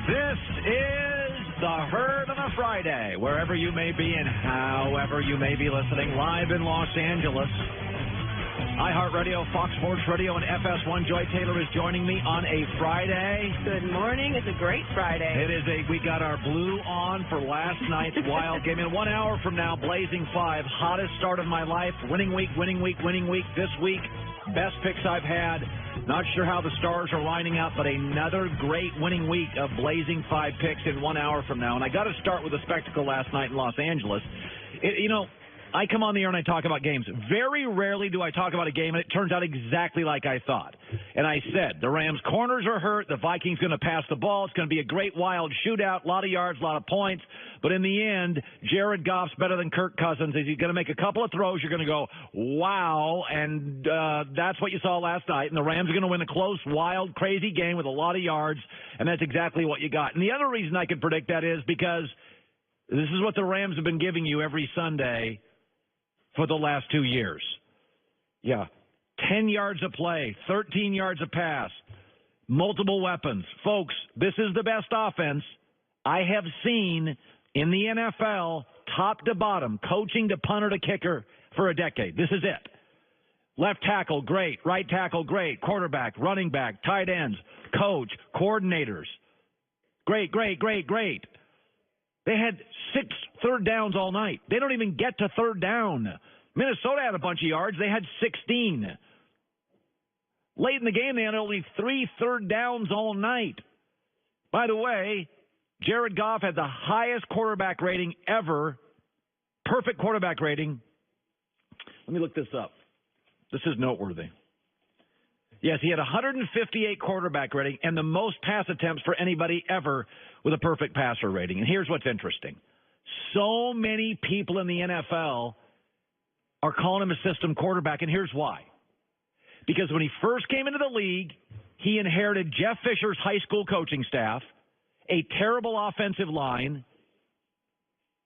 This is the Herd on a Friday, wherever you may be and however you may be listening, live in Los Angeles. iHeartRadio, Fox Sports Radio, and FS1. Joy Taylor is joining me on a Friday. Good morning. It's a great Friday. We got our blue on for last night's wild game. In 1 hour from now, Blazing 5, hottest start of my life. Winning week. This week, best picks I've had. Not sure how the stars are lining up, but another great winning week of Blazing 5 picks in 1 hour from now. And I got to start with the spectacle last night in Los Angeles. I come on the air and I talk about games. Very rarely do I talk about a game, and it turns out exactly like I thought. And I said, the Rams' corners are hurt. The Vikings going to pass the ball. It's going to be a great, wild shootout, a lot of yards, a lot of points. But in the end, Jared Goff's better than Kirk Cousins. He's going to make a couple of throws. You're going to go, wow. And that's what you saw last night. And the Rams are going to win a close, wild, crazy game with a lot of yards. And that's exactly what you got. And the other reason I could predict that is because this is what the Rams have been giving you every Sunday for the last 2 years. Yeah. 10 yards a play, 13 yards a pass, multiple weapons. Folks, this is the best offense I have seen in the NFL, top to bottom, coaching to punter to kicker for a decade. This is it. Left tackle, great. Right tackle, great. Quarterback, running back, tight ends, coach, coordinators. Great. They had 6 third downs all night. They don't even get to third down. Minnesota had a bunch of yards. They had 16. Late in the game, they had only 3 third downs all night. By the way, Jared Goff had the highest quarterback rating ever. Perfect quarterback rating. Let me look this up. This is noteworthy. Yes, he had 158 quarterback rating and the most pass attempts for anybody ever with a perfect passer rating. And here's what's interesting. So many people in the NFL are calling him a system quarterback, and here's why. Because when he first came into the league, he inherited Jeff Fisher's high school coaching staff, a terrible offensive line,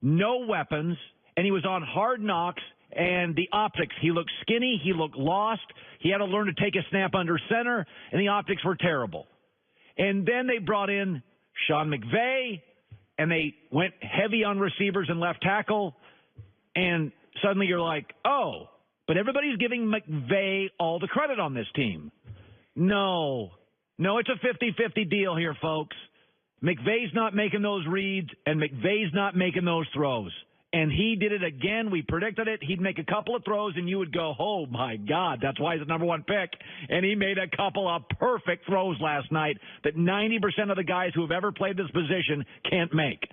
no weapons, and he was on Hard Knocks. And the optics, he looked skinny, he looked lost, he had to learn to take a snap under center, and the optics were terrible. And then they brought in Sean McVay, and they went heavy on receivers and left tackle, and suddenly you're like, oh, but everybody's giving McVay all the credit on this team. No, it's a 50-50 deal here, folks. McVay's not making those reads, and McVay's not making those throws. And he did it again. We predicted it. He'd make a couple of throws, and you would go, oh, my God, that's why he's the number one pick. And he made a couple of perfect throws last night that 90% of the guys who have ever played this position can't make.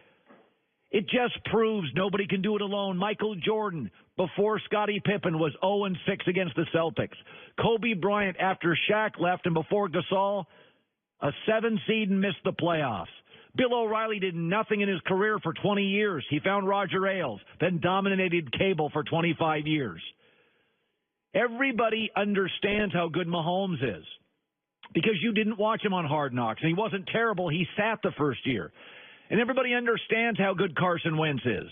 It just proves nobody can do it alone. Michael Jordan, before Scottie Pippen, was 0-6 against the Celtics. Kobe Bryant, after Shaq left and before Gasol, a 7 seed and missed the playoffs. Bill O'Reilly did nothing in his career for 20 years. He found Roger Ailes, then dominated cable for 25 years. Everybody understands how good Mahomes is because you didn't watch him on Hard Knocks, and he wasn't terrible. He sat the first year. And everybody understands how good Carson Wentz is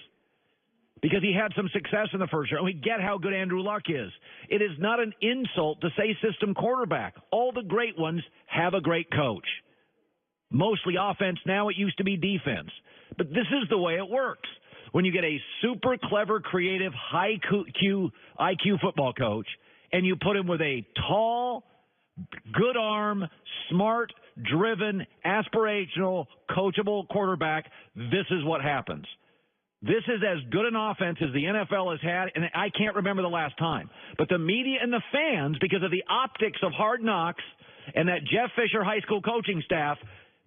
because he had some success in the first year. And we get how good Andrew Luck is. It is not an insult to say system quarterback. All the great ones have a great coach. Mostly offense now, it used to be defense. But this is the way it works. When you get a super clever, creative, high IQ football coach, and you put him with a tall, good arm, smart, driven, aspirational, coachable quarterback, this is what happens. This is as good an offense as the NFL has had, and I can't remember the last time. But the media and the fans, because of the optics of Hard Knocks and that Jeff Fisher high school coaching staff,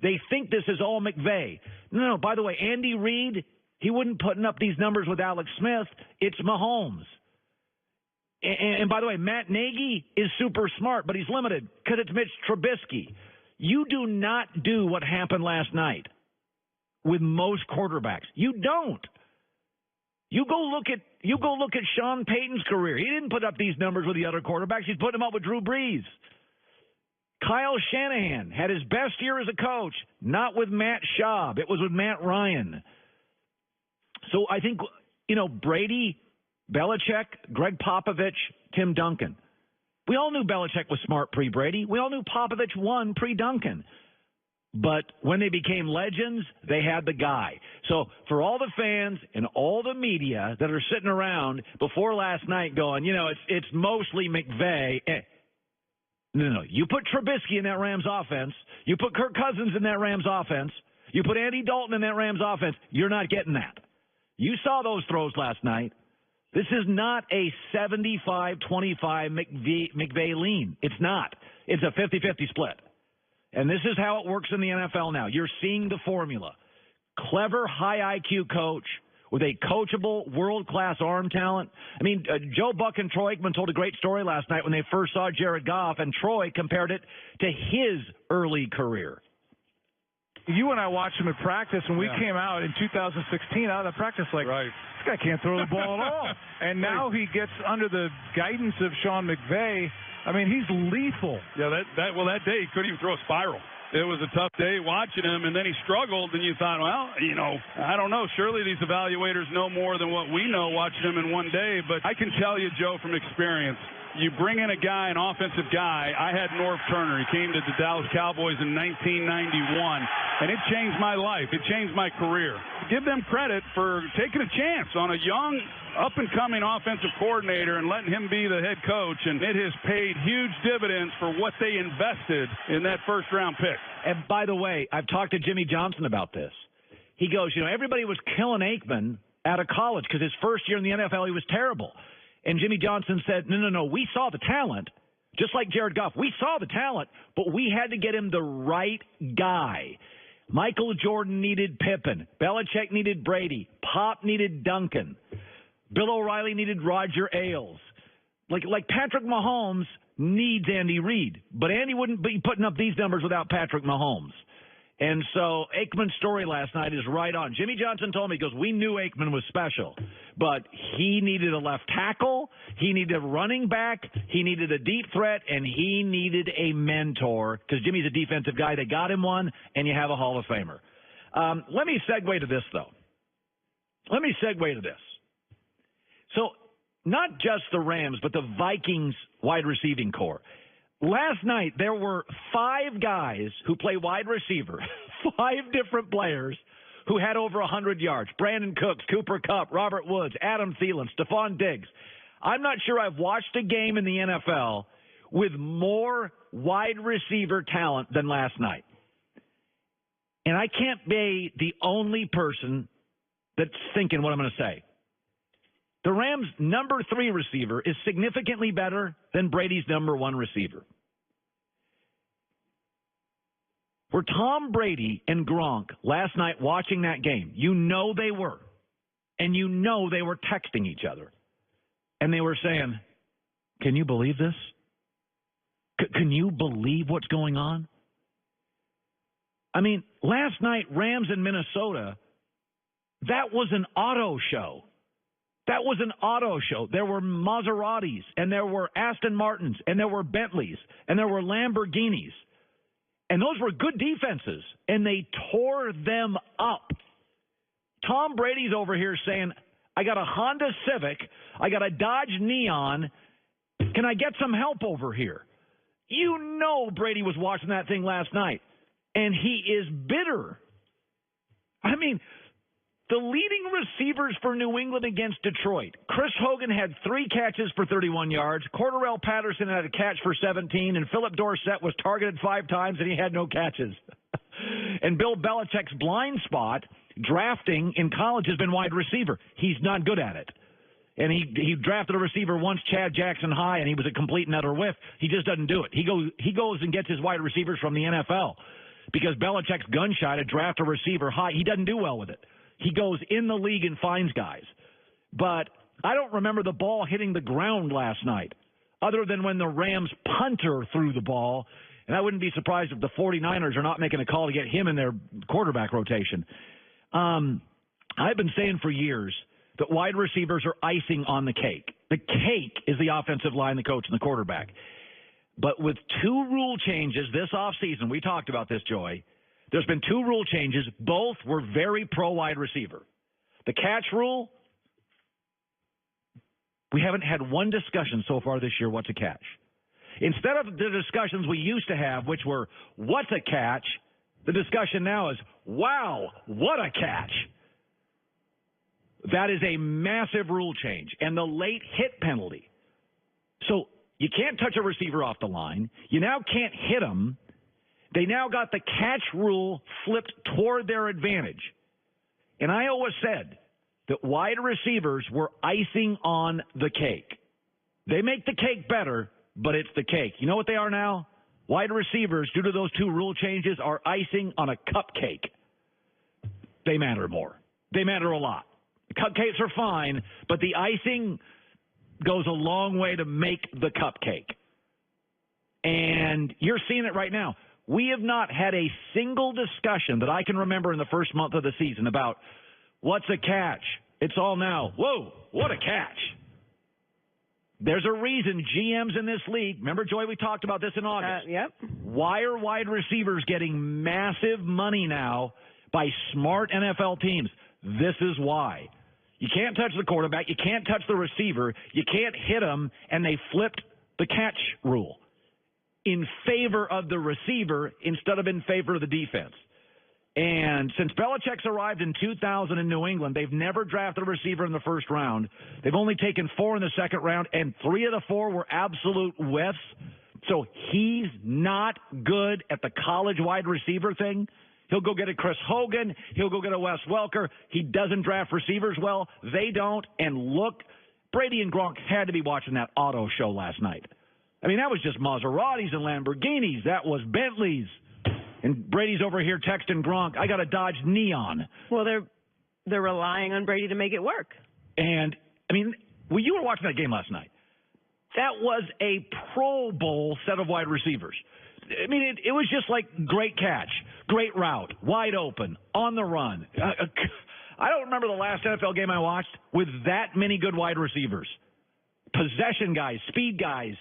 they think this is all McVay. No, by the way, Andy Reid, he wouldn't putting up these numbers with Alex Smith. It's Mahomes. And by the way, Matt Nagy is super smart, but he's limited because it's Mitch Trubisky. You do not do what happened last night with most quarterbacks. You don't. You go look at Sean Payton's career. He didn't put up these numbers with the other quarterbacks. He's putting them up with Drew Brees. Kyle Shanahan had his best year as a coach, not with Matt Schaub. It was with Matt Ryan. So I think, Brady, Belichick, Greg Popovich, Tim Duncan. We all knew Belichick was smart pre-Brady. We all knew Popovich won pre-Duncan. But when they became legends, they had the guy. So for all the fans and all the media that are sitting around before last night going, it's mostly McVay. No. You put Trubisky in that Rams offense. You put Kirk Cousins in that Rams offense. You put Andy Dalton in that Rams offense. You're not getting that. You saw those throws last night. This is not a 75-25 McVay lean. It's not. It's a 50-50 split. And this is how it works in the NFL now. You're seeing the formula. Clever, high IQ coach with a coachable, world-class arm talent. I mean, Joe Buck and Troy Aikman told a great story last night when they first saw Jared Goff, and Troy compared it to his early career. You and I watched him at practice, and we came out in 2016 out of the practice like, this guy can't throw the ball at all. And now he gets under the guidance of Sean McVay. I mean, he's lethal. Yeah, that day he couldn't even throw a spiral. It was a tough day watching him, and then he struggled, and you thought, well, I don't know. Surely these evaluators know more than what we know watching him in one day. But I can tell you, Joe, from experience, you bring in a guy, an offensive guy. I had Norv Turner. He came to the Dallas Cowboys in 1991, and it changed my life. It changed my career. Give them credit for taking a chance on a young, up-and-coming offensive coordinator and letting him be the head coach, and it has paid huge dividends for what they invested in that first-round pick. And by the way, I've talked to Jimmy Johnson about this. He goes, everybody was killing Aikman out of college because his first year in the NFL, he was terrible. And Jimmy Johnson said, no, we saw the talent, just like Jared Goff. We saw the talent, but we had to get him the right guy. Michael Jordan needed Pippen. Belichick needed Brady. Pop needed Duncan. Bill O'Reilly needed Roger Ailes. Like Patrick Mahomes needs Andy Reid, but Andy wouldn't be putting up these numbers without Patrick Mahomes. And so Aikman's story last night is right on. Jimmy Johnson told me, he goes, we knew Aikman was special, but he needed a left tackle, he needed a running back, he needed a deep threat, and he needed a mentor because Jimmy's a defensive guy. They got him one, and you have a Hall of Famer. Let me segue to this, though. So not just the Rams, but the Vikings wide receiving core. Last night, there were 5 guys who play wide receiver, 5 different players who had over 100 yards. Brandon Cooks, Cooper Kupp, Robert Woods, Adam Thielen, Stephon Diggs. I'm not sure I've watched a game in the NFL with more wide receiver talent than last night. And I can't be the only person that's thinking what I'm going to say. The Rams' number 3 receiver is significantly better than Brady's number 1 receiver. Were Tom Brady and Gronk last night watching that game? They were. And they were texting each other. And they were saying, can you believe this? Can you believe what's going on? I mean, last night, Rams in Minnesota, that was an auto show. There were Maseratis, and there were Aston Martins, and there were Bentleys, and there were Lamborghinis. And those were good defenses, and they tore them up. Tom Brady's over here saying, I got a Honda Civic, I got a Dodge Neon, can I get some help over here? Brady was watching that thing last night, and he is bitter. I mean, the leading receivers for New England against Detroit. Chris Hogan had 3 catches for 31 yards. Cordarrelle Patterson had a catch for 17, and Philip Dorsett was targeted 5 times, and he had no catches. And Bill Belichick's blind spot, drafting in college, has been wide receiver. He's not good at it. And he drafted a receiver once, Chad Jackson High, and he was a complete and utter whiff. He just doesn't do it. He goes and gets his wide receivers from the NFL because Belichick's gun shy to draft a receiver high. He doesn't do well with it. He goes in the league and finds guys. But I don't remember the ball hitting the ground last night, other than when the Rams punter threw the ball. And I wouldn't be surprised if the 49ers are not making a call to get him in their quarterback rotation. I've been saying for years that wide receivers are icing on the cake. The cake is the offensive line, the coach, and the quarterback. But with 2 rule changes this offseason, we talked about this, Joy, there's been 2 rule changes. Both were very pro-wide receiver. The catch rule, we haven't had one discussion so far this year, what's a catch? Instead of the discussions we used to have, which were, what's a catch? The discussion now is, wow, what a catch. That is a massive rule change. And the late hit penalty. So you can't touch a receiver off the line. You now can't hit them. They now got the catch rule flipped toward their advantage. And I always said that wide receivers were icing on the cake. They make the cake better, but it's the cake. You know what they are now? Wide receivers, due to those two rule changes, are icing on a cupcake. They matter more. They matter a lot. Cupcakes are fine, but the icing goes a long way to make the cupcake. And you're seeing it right now. We have not had a single discussion that I can remember in the first month of the season about what's a catch. It's all now, whoa, what a catch. There's a reason GMs in this league, remember, Joy, we talked about this in August. Yep. Why are wide receivers getting massive money now by smart NFL teams? This is why. You can't touch the quarterback. You can't touch the receiver. You can't hit them, and they flipped the catch rule in favor of the receiver instead of in favor of the defense. And since Belichick's arrived in 2000 in New England, they've never drafted a receiver in the first round. They've only taken 4 in the second round, and 3 of the 4 were absolute whiffs. So he's not good at the college wide receiver thing. He'll go get a Chris Hogan. He'll go get a Wes Welker. He doesn't draft receivers well. They don't. And look, Brady and Gronk had to be watching that auto show last night. I mean, that was just Maseratis and Lamborghinis. That was Bentleys. And Brady's over here texting Gronk, I got a Dodge Neon. Well, they're relying on Brady to make it work. And, I mean, well, you were watching that game last night. That was a Pro Bowl set of wide receivers. I mean, it was just like great catch, great route, wide open, on the run. I don't remember the last NFL game I watched with that many good wide receivers. Possession guys, speed guys.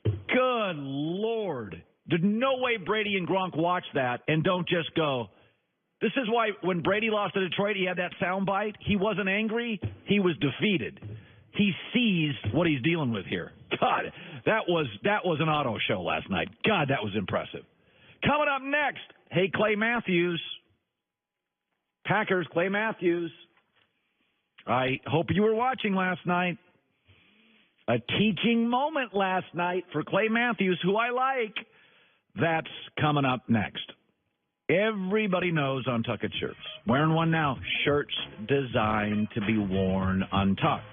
Good Lord. There's no way Brady and Gronk watch that and don't just go. This is why when Brady lost to Detroit, he had that soundbite. He wasn't angry. He was defeated. He sees what he's dealing with here. God, that was an auto show last night. God, that was impressive. Coming up next, hey, Clay Matthews. Packers, Clay Matthews. I hope you were watching last night. A teaching moment last night for Clay Matthews, who I like. That's coming up next. Everybody knows Untucked shirts. Wearing one now. Shirts designed to be worn untucked.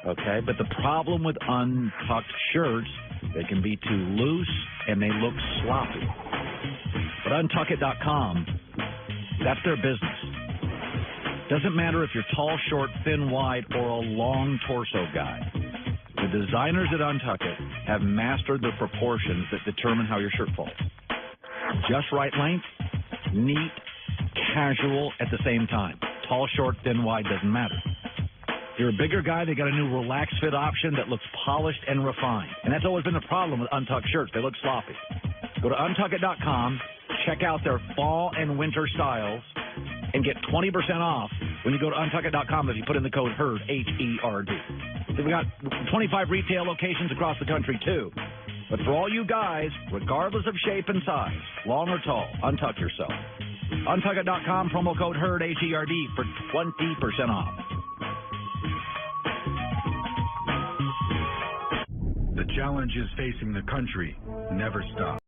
Okay, but the problem with untucked shirts, they can be too loose and they look sloppy. But Untuckit.com, that's their business. Doesn't matter if you're tall, short, thin, wide, or a long torso guy. The designers at Untuckit have mastered the proportions that determine how your shirt falls. Just right length, neat, casual at the same time. Tall, short, thin, wide, doesn't matter. If you're a bigger guy, they got a new relaxed fit option that looks polished and refined. And that's always been the problem with untucked shirts. They look sloppy. Go to Untuckit.com, check out their fall and winter styles, and get 20% off when you go to Untuckit.com if you put in the code HERD, H-E-R-D. We've got 25 retail locations across the country, too. But for all you guys, regardless of shape and size, long or tall, untuck yourself. Untuckit.com, promo code HERD, H-E-R-D, for 20% off. The challenges facing the country never stop.